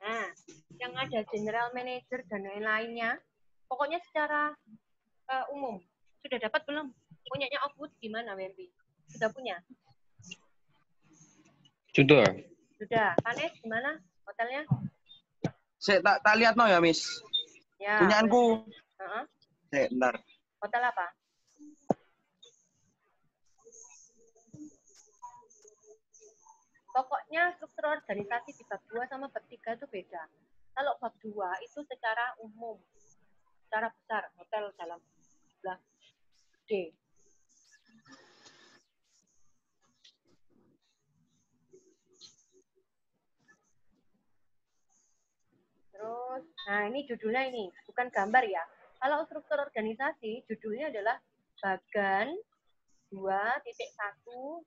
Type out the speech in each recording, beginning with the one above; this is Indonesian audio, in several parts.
Nah, yang ada general manager dan lain-lainnya, pokoknya secara umum. Sudah dapat belum? Punyanya Outwood gimana, Wendy? Sudah punya? Sudah. Sudah. Panes gimana hotelnya? Saya tak lihat no ya, Miss. Ya. Punyaanku. Bentar. Hotel apa? Pokoknya struktur organisasi di bab 2 sama bab 3 itu beda. Kalau bab 2 itu secara umum, secara besar, hotel dalam jumlah D. Terus, nah ini judulnya ini, bukan gambar ya. Kalau struktur organisasi, judulnya adalah bagan 2.1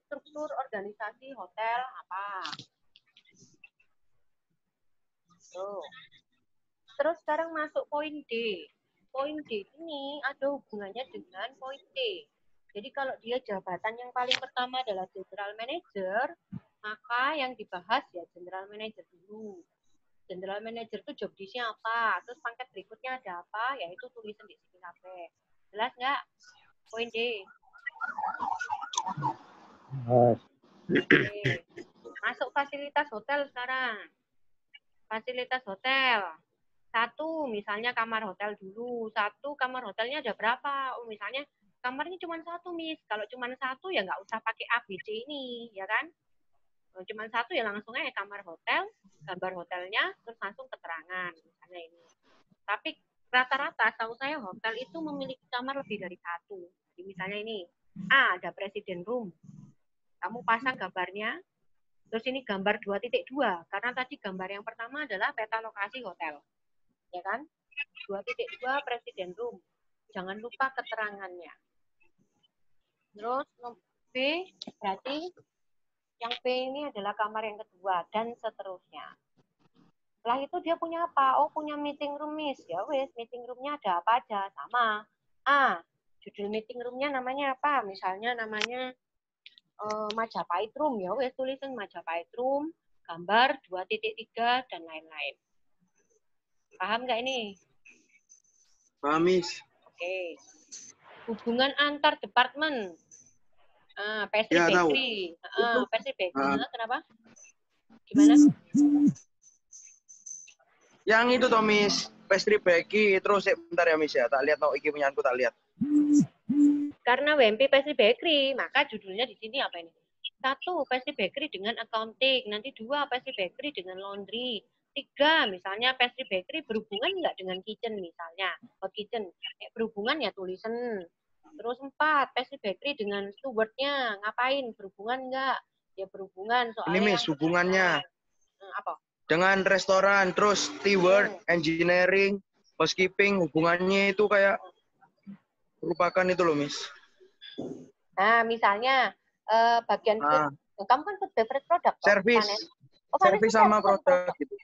struktur organisasi hotel apa. Tuh. Terus sekarang masuk poin D. Poin D ini ada hubungannya dengan poin D. Jadi kalau dia jabatan yang paling pertama adalah general manager, maka yang dibahas ya general manager dulu. General manager itu job desk-nya apa, terus pangkat berikutnya ada apa, yaitu tulisan di sini sampai. Jelas nggak? Poin D. Oke. Masuk fasilitas hotel sekarang. Fasilitas hotel. 1, misalnya kamar hotel dulu. 1, kamar hotelnya ada berapa? Oh, misalnya kamarnya cuma 1, Miss. Kalau cuma 1 ya nggak usah pakai A, B, C ini, ya kan? Kalau cuma 1 ya langsung aja kamar hotel, gambar hotelnya, terus langsung keterangan. Misalnya ini. Tapi rata-rata tahu saya hotel itu memiliki kamar lebih dari 1. Jadi misalnya ini, A, ada presiden room. Kamu pasang gambarnya, terus ini gambar 2.2, karena tadi gambar yang pertama adalah peta lokasi hotel. Ya kan? 2.2 presiden room. Jangan lupa keterangannya. Terus B, berarti yang B ini adalah kamar yang kedua, dan seterusnya. Setelah itu dia punya apa? Oh, punya meeting room, Miss. Ya wes, meeting roomnya ada apa aja? Sama. A, judul meeting roomnya namanya apa? Misalnya namanya Majapahit Room. Ya wes, tulisan Majapahit Room, gambar 2.3, dan lain-lain. Paham nggak ini? Paham, Miss. Oke. Hubungan antar departemen. Pastry Ya, bakery. Pastry bakery. Kenapa? Gimana? Yang itu toh, Miss. Pastry bakery. Terus bentar ya, Miss ya. Tak lihat no iki punyaanku, tak lihat. Karena WMP Pastry Bakery, maka judulnya di sini apa ini? 1, Pastry Bakery dengan accounting. Nanti 2, Pastry Bakery dengan laundry. 3, misalnya Pastry Bakery berhubungan nggak dengan kitchen misalnya. Hot kitchen. Berhubungan ya tulisan. Terus 4, Pastry Bakery dengan stewardnya. Ngapain? Berhubungan nggak? Ya berhubungan. Soalnya Ini, Miss, hubungannya. Apa? Dengan restoran, terus steward, engineering, housekeeping, hubungannya itu kayak merupakan itu loh, Miss. Nah, misalnya bagian food, kamu kan food beverage product. Service. Oh, service sama produk gitu.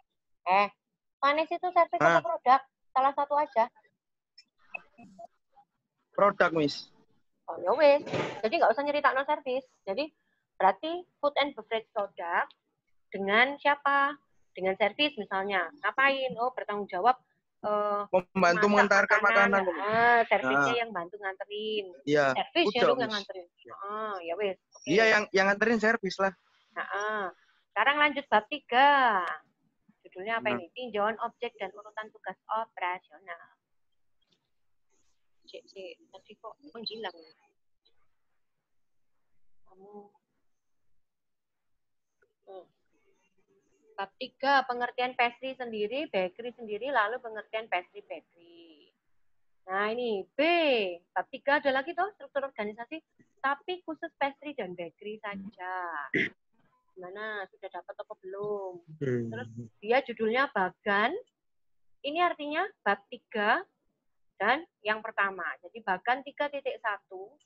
Panes itu service sama produk? Salah satu aja. Produk, Miss. Oh, ya wes. Jadi nggak usah nyeritain service. Jadi berarti food and beverage product dengan siapa? Dengan service misalnya. Ngapain? Oh, bertanggung jawab membantu mengantarkan makanan. servisnya yang bantu nganterin. Iya. Servisnya dong yang nganterin. Ya wes. Okay. Iya, yang nganterin servis lah. Sekarang lanjut bab 3. Judulnya apa ini? Tinjauan objek dan urutan tugas operasional. Tadi kok menghilang. Bab 3, pengertian pastry sendiri, bakery sendiri, lalu pengertian pastry bakery. Nah ini B, bab 3 ada lagi tuh struktur organisasi, tapi khusus pastry dan bakery saja. Gimana, sudah dapat apa belum? Terus dia judulnya bagan, ini artinya bab 3 dan yang pertama. Jadi bagan 3.1,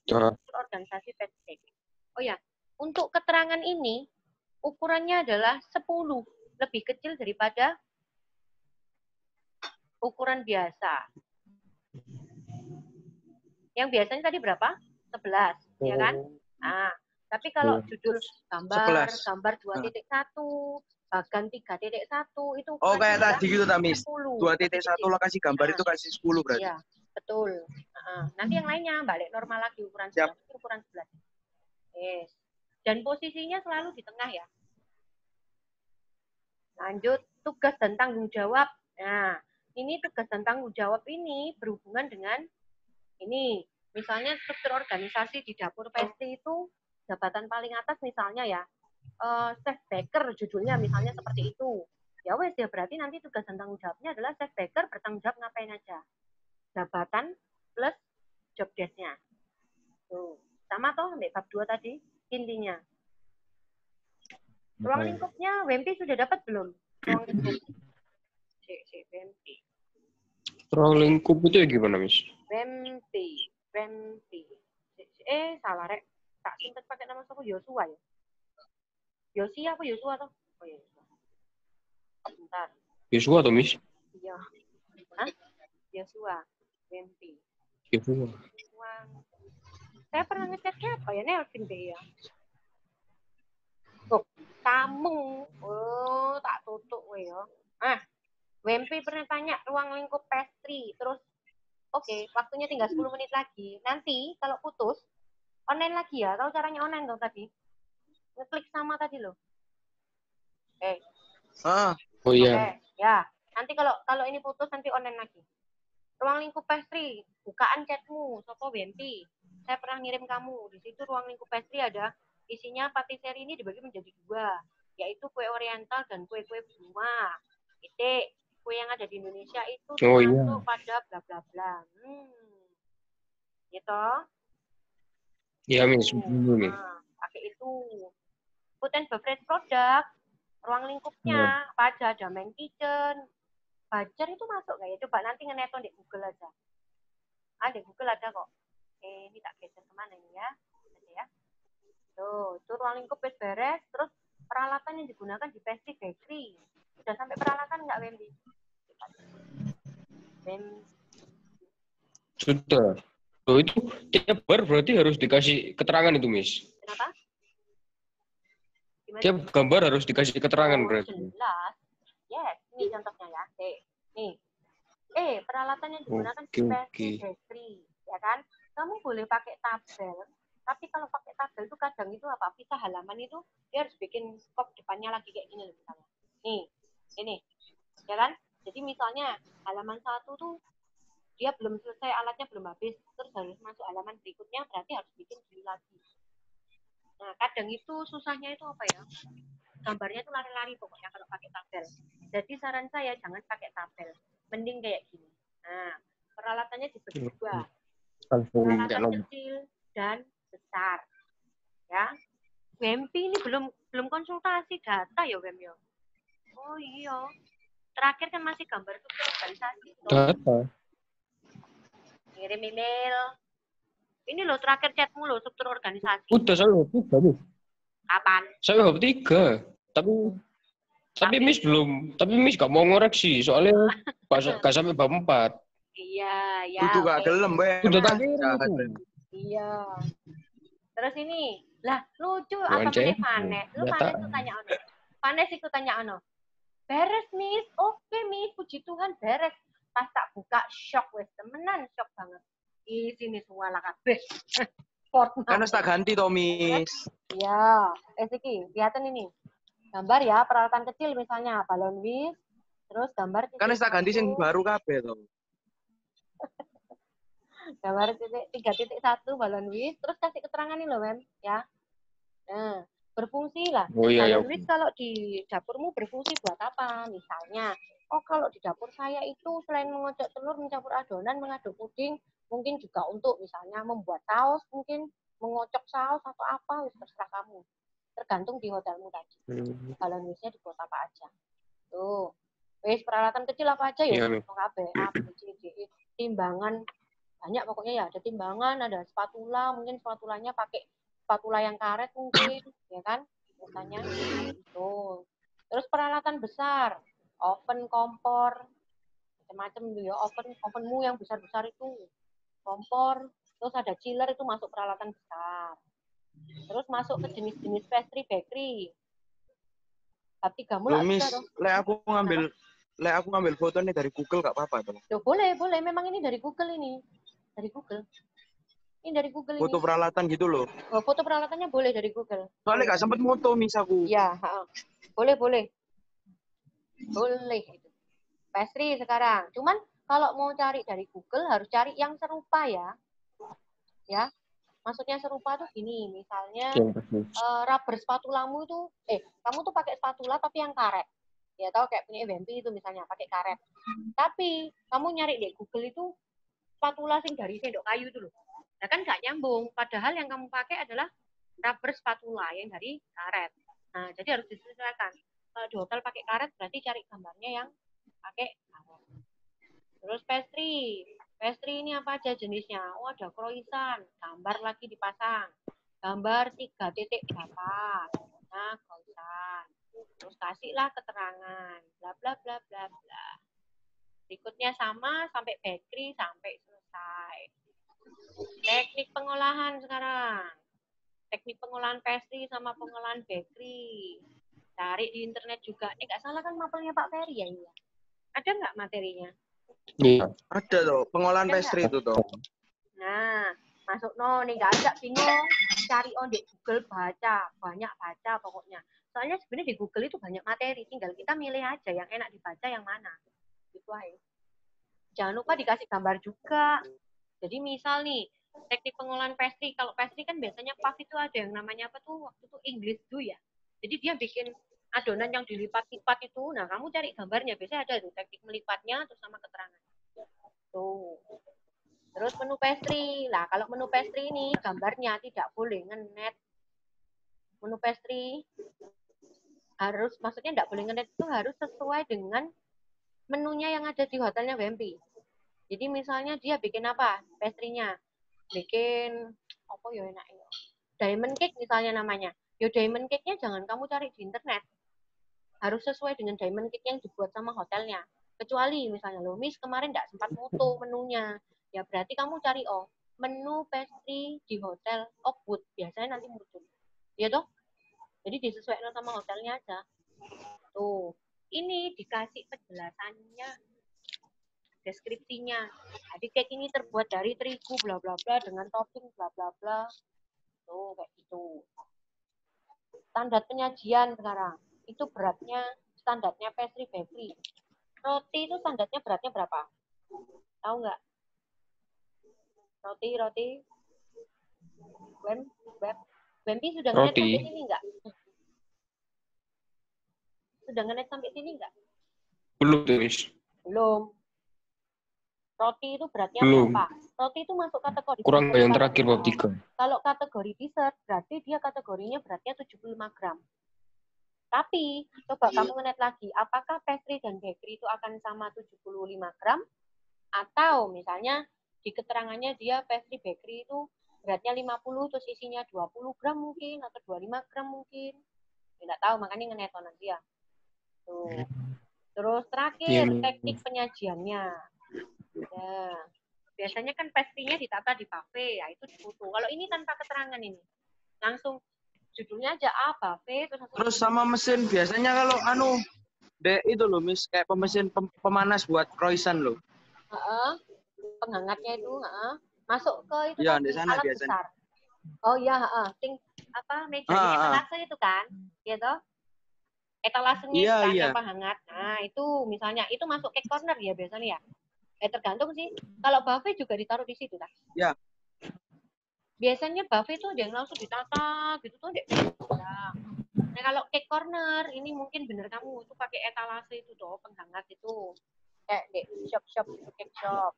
struktur organisasi pastry bakery. Oh ya, untuk keterangan ini, ukurannya adalah 10. Lebih kecil daripada ukuran biasa. Yang biasanya tadi berapa? 11, ya kan? Nah, tapi kalau judul gambar 2.1, bagan 3.1 itu Oh, kayak ukurannya tadi gitu, Tamis. 10. 2.1 Kecil. lah kasih gambar Nah, itu kasih 10 berarti. iya, betul. Nanti yang lainnya balik normal lagi ukuran Siap. 11. Ukuran 11. Yes. Dan posisinya selalu di tengah ya. Lanjut, tugas dan tanggung jawab. Nah, ini tugas dan tanggung jawab ini berhubungan dengan ini. Misalnya struktur organisasi di dapur pastry itu jabatan paling atas misalnya ya, chef baker judulnya misalnya seperti itu. Ya wes ya berarti nanti tugas dan tanggung jawabnya adalah chef baker bertanggung jawab ngapain aja. Jabatan plus job desk-nya. Tuh. Sama toh bab 2 tadi intinya. Ruang lingkupnya Wempi sudah dapat belum? Ruang lingkup. Wempi. Ruang lingkup itu ya gimana, Miss? Wempi. Salah rek. Tak simpen pakai nama siapa? Yosua ya. Yosi apa Yosua toh? Oh iya. Bentar. Yosua atau Miss? Iya. Hah? Yosua. Wempi. Yosua. Saya pernah ngeceknya apa ya? Nelvin deh ya. Oh, kamu. Oh, tak tutup we ya. Wempi pernah tanya ruang lingkup pastry. Terus, oke, waktunya tinggal 10 menit lagi. Nanti kalau putus, online lagi ya. Tahu caranya online dong tadi? Ngeklik sama tadi loh. Oh iya. Oke, ya. Nanti kalau ini putus nanti online lagi. Ruang lingkup pastry, bukaan chatmu, Sopo Wempi. Saya pernah ngirim kamu. Di situ ruang lingkup pastry ada isinya patisserie ini dibagi menjadi 2, yaitu kue oriental dan kue-kue bunga. Titik. Kue yang ada di Indonesia itu termasuk pada bla bla bla. Gitu. Iya, Miss. Pakai itu. Food and beverage product. Ruang lingkupnya apa aja? Ada main kitchen. Bajar itu masuk nggak ya? Coba nanti ngeneton di Google aja. Di Google ada kok. Ini tak geser kemana ini ya? Ya. Tuh, itu ruang lingkup beres. Terus peralatan yang digunakan di pastry bakery. Sudah sampai peralatan nggak, Wempi? Sudah. Oh, itu tiap bar berarti harus dikasih keterangan itu, Miss. Kenapa? Gimana? Tiap gambar harus dikasih keterangan berarti. Jelas. Yes, ini contohnya ya. Nih. Peralatan yang digunakan di pastry bakery, ya kan? Kamu boleh pakai tabel, tapi kalau pakai tabel itu kadang itu apa? Pisah halaman itu dia harus bikin skop depannya lagi kayak gini loh misalnya. Nih, ini, ya kan? Jadi misalnya halaman 1 tuh dia belum selesai, alatnya belum habis, terus harus masuk halaman berikutnya, berarti harus bikin gini lagi. Nah, kadang itu susahnya itu apa ya? Gambarnya itu lari-lari pokoknya kalau pakai tabel. Jadi saran saya jangan pakai tabel. Mending kayak gini. Nah, peralatannya dibagi 2. Peralatan kecil dan besar. Ya. Wempi ini belum konsultasi data ya, Wem ya. Oh iya. Terakhir kan masih gambar struktur organisasi. Data. Kirim email. Ini loh terakhir chatmu loh struktur organisasi. Udah saya bab 3. Kapan? Saya bab 3. Tapi Miss belum. Tapi Miss gak mau ngoreksi soalnya gak sampai bab 4. Iya, ya. Itu gak gelem, Wem. Udah tak kirim. Iya. Terus ini, lah lucu apa Vanes? Lu Vanes tuh tanya ono. Vanes itu tanya ono. Beres, Miss. Oke, Miss. Puji Tuhan beres. Pas tak buka shock wes temenan, shock banget. Sini semua lah kabeh. Kan tak ganti toh, Miss. Iya, Siki, kelihatan ini. Gambar ya, peralatan kecil misalnya balon whisk, terus gambar kan tak ganti sing baru kabeh toh. Gambar 3.1 balon whisk, terus kasih keterangan nih loh, Mem, ya. Nah, berfungsi lah. Balon whisk kalau di dapurmu berfungsi buat apa? Misalnya, kalau di dapur saya itu selain mengocok telur, mencampur adonan, mengaduk puding, mungkin juga untuk misalnya membuat saus, mungkin mengocok saus atau apa, terserah kamu. Tergantung di hotelmu tadi. Balon whisknya dibuat apa aja. Tuh. Wis peralatan kecil apa aja ya? Timbangan banyak pokoknya ya, ada timbangan, ada spatula, mungkin spatulanya pakai spatula yang karet mungkin, ya kan? Misalnya. Tuh. Terus peralatan besar, oven, kompor, macam-macam ya, ovenmu yang besar-besar itu. Kompor, terus ada chiller itu masuk peralatan besar. Terus masuk ke jenis-jenis pastry bakery. Bab 3 Loh, mulai Miss, bisa toh. lek aku ngambil fotonya dari Google gak apa-apa toh. Loh, boleh. Memang ini dari Google ini. Dari Google. Ini dari Google Foto ini. peralatan gitu loh. Oh, foto peralatannya boleh dari Google. Soalnya gak sempet foto, Miss, aku. Ya, boleh. Boleh itu. Pastry sekarang. Cuman kalau mau cari dari Google harus cari yang serupa ya. Ya. Maksudnya serupa tuh gini, misalnya rubber spatulamu itu kamu tuh pakai spatula tapi yang karet. Ya tahu kayak punya Wempi itu misalnya pakai karet. Tapi kamu nyari di Google itu spatula sing dari sendok kayu itu loh. Nah kan nggak nyambung. Padahal yang kamu pakai adalah rubber spatula yang dari karet. Nah, jadi harus disesuaikan. Kalau di hotel pakai karet berarti cari gambarnya yang pakai karet. Terus pastry. Pastry ini apa aja jenisnya? Oh, ada croissant, gambar lagi dipasang. Gambar 3 titik berapa? Nah, croissant. Terus kasihlah keterangan. Bla bla bla bla bla. Berikutnya sama sampai bakery sampai selesai. Teknik pengolahan sekarang. Teknik pengolahan pastry sama pengolahan bakery. Cari di internet juga. Nggak salah kan mapelnya Pak Ferry ya ini. Ada nggak materinya? Iya. Ada toh, pengolahan pastry itu toh. Nah, masuk nih nggak ada bingung. Cari di Google banyak baca pokoknya. Soalnya sebenarnya di Google itu banyak materi, tinggal kita milih aja yang enak dibaca yang mana. Gitu aja. Jangan lupa dikasih gambar juga. Jadi misal nih, teknik pengolahan pastry, kalau pastry kan biasanya puff itu ada yang namanya apa tuh waktu itu English do ya. Jadi dia bikin adonan yang dilipat-lipat itu. Nah, kamu cari gambarnya, biasanya ada tuh teknik melipatnya terus sama keterangan. Tuh. Terus menu pastry. Nah, kalau menu pastry ini gambarnya tidak boleh ngenet. Menu pastry harus, maksudnya tidak boleh ngenet itu harus sesuai dengan menunya yang ada di hotelnya Wempi. Jadi misalnya dia bikin apa? Pastry-nya. Bikin apa ya enaknya? Diamond cake misalnya namanya. Yo diamond cake-nya jangan kamu cari di internet. Harus sesuai dengan diamond cake yang dibuat sama hotelnya. Kecuali misalnya lo Miss kemarin tidak sempat foto menunya. Ya berarti kamu cari menu pastry di hotel Oakwood. Biasanya nanti muncul. Ya toh? Jadi disesuaikan sama hotelnya aja. Tuh. Ini dikasih penjelasannya, deskripsinya. Jadi cake ini terbuat dari terigu bla bla bla dengan topping bla bla bla. Tuh kayak gitu. Standar penyajian sekarang. Itu beratnya standarnya pastry bakery. Roti itu standarnya beratnya berapa? Tahu nggak? Roti. Wempi sudah ngenet sampai sini nggak? Sudah ngenet sampai sini nggak? Belum, Miss. Belum. Roti itu beratnya Belum. berapa? Roti itu masuk kategori Kurang yang terakhir bab 3. Kalau kategori dessert, berarti dia kategorinya beratnya 75 gram. Tapi, coba kamu ngenet lagi, apakah pastry dan bakery itu akan sama 75 gram? Atau misalnya di keterangannya dia pastry bakery itu beratnya 50, terus isinya 20 gram mungkin, atau 25 gram mungkin. Tidak tahu, makanya ngenet nanti ya. Tuh. Terus terakhir, teknik penyajiannya. Ya. Biasanya kan pastry-nya ditata di buffet, ya itu difoto. Kalau ini tanpa keterangan ini, langsung judulnya aja buffet. Terus sama mesin, biasanya kalau itu loh Miss, kayak mesin pemanas buat croissant loh. Penghangatnya itu, masuk ke itu ya, tadi, sana alat biasanya. besar. Oh iya, mejanya etalase itu kan, gitu. Etalasenya itu kan yang penghangat. Nah itu misalnya itu masuk ke corner ya biasanya ya. Tergantung sih. Kalau buffet juga ditaruh di situ kan? Ya. Biasanya buffet itu ada yang langsung ditata gitu tuh. Nah kalau cake corner ini mungkin bener kamu tuh pakai etalase itu tuh penghangat itu. Kayak di shop cake shop.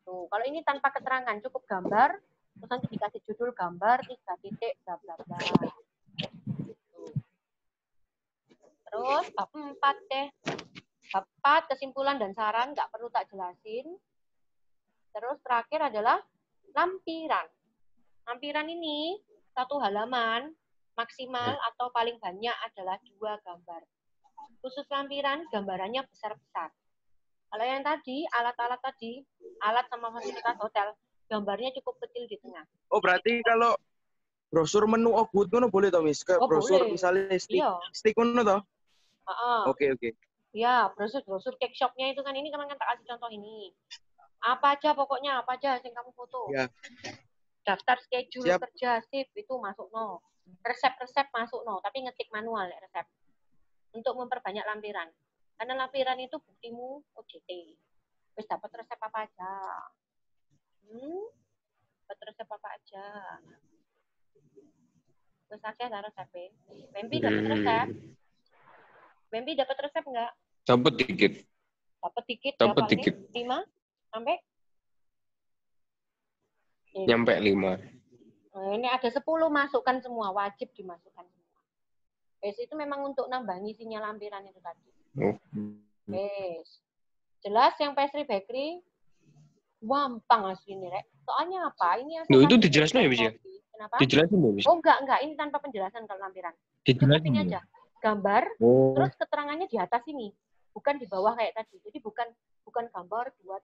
Tuh kalau ini tanpa keterangan cukup gambar. Terus nanti dikasih judul gambar 3 titik bla bla bla. Terus bab 4 deh. Bab 4 kesimpulan dan saran nggak perlu tak jelasin. Terus terakhir adalah lampiran. Lampiran ini satu halaman maksimal atau paling banyak adalah 2 gambar. Khusus lampiran gambarannya besar-besar. Kalau yang tadi alat-alat tadi, alat sama fasilitas hotel, gambarnya cukup kecil di tengah. Oh berarti kalau brosur menu Oakwood itu boleh toh Miss? Ke brosur boleh. misalnya stick ngono toh? Oke. Ya, brosur cake shopnya itu kan ini kan tak kasih contoh ini. Apa aja pokoknya apa aja yang kamu foto. Ya. Daftar schedule Siap. kerja shift itu masuk no. Resep masuk no, tapi ngetik manual ya resep. Untuk memperbanyak lampiran. Karena lampiran itu buktimu OJT. Terus dapat resep apa aja. Dapat resep apa aja. Terus akhirnya resep. Bambi dapat resep. Bambi dapat resep enggak? Dapat dikit. Dapat dikit. 5 sampai? Nyampe 5. Nah, ini ada 10 masukkan semua. Wajib dimasukkan semua. Itu memang untuk nambah ngisinya lampiran itu tadi. Jelas yang pastry bakery gampang asli nih, Rek. Soalnya apa? Ini itu dijelasin ya, Miss ya? Kenapa? Dijelasin ya, Miss? Oh, enggak. Ini tanpa penjelasan kalau lampiran. Dijelasin aja. Gambar, terus keterangannya di atas ini. Bukan di bawah kayak tadi. Jadi bukan gambar 2